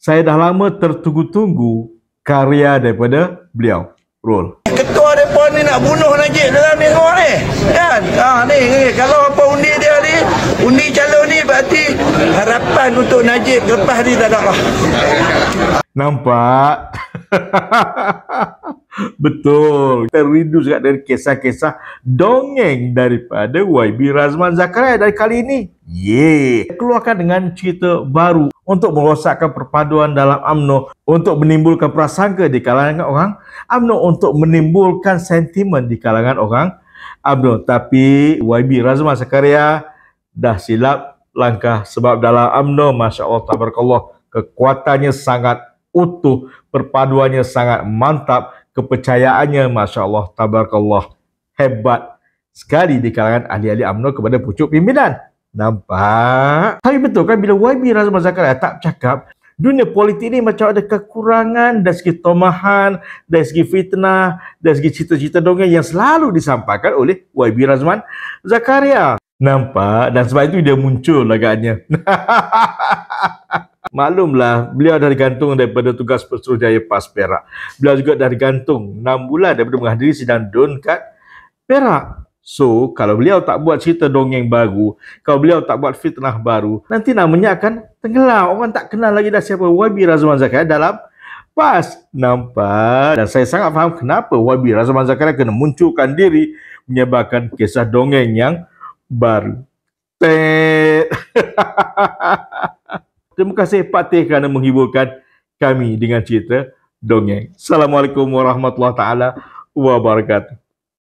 Saya dah lama tertunggu-tunggu karya daripada beliau. Roll. Ketua mereka ni nak bunuh Najib dalam ni semua ni. Kan? Ni kalau apa undi dia ni, undi calon ni berarti harapan untuk Najib lepas ni tak ada lah. Nampak? Betul. Kita rindu juga dari kisah-kisah dongeng daripada YB Razman Zakaria dari kali ini. Keluarkan dengan cerita baru untuk merosakkan perpaduan dalam UMNO, untuk menimbulkan prasangka di kalangan orang UMNO, untuk menimbulkan sentimen di kalangan orang UMNO. Tapi YB Razman Zakaria dah silap langkah, sebab dalam UMNO, Masya Allah, tabarakallah, kekuatannya sangat utuh, perpaduannya sangat mantap, kepercayaannya Masya Allah, tabarakallah, hebat sekali di kalangan ahli-ahli UMNO kepada pucuk pimpinan. Nampak? Tapi betul kan bila YB Razman Zakaria tak cakap, dunia politik ni macam ada kekurangan dari segi tomahan, dari segi fitnah, dari segi cerita-cerita dongeng yang selalu disampaikan oleh YB Razman Zakaria. Nampak? Dan sebab itu dia muncul agaknya. Maklumlah, beliau dah digantung daripada tugas Pesuruhjaya PAS Perak. Beliau juga dah digantung 6 bulan daripada menghadiri sidang DUN kat Perak. So, kalau beliau tak buat cerita dongeng baru, kalau beliau tak buat fitnah baru, nanti namanya akan tenggelam. Orang tak kenal lagi dah siapa YB Razman Zakaria dalam PAS. Nampak? Dan saya sangat faham kenapa YB Razman Zakaria kena munculkan diri, menyebarkan kisah dongeng yang baru. Terima kasih Pak Teh kerana menghiburkan kami dengan cerita dongeng. Assalamualaikum warahmatullahi taala wabarakatuh.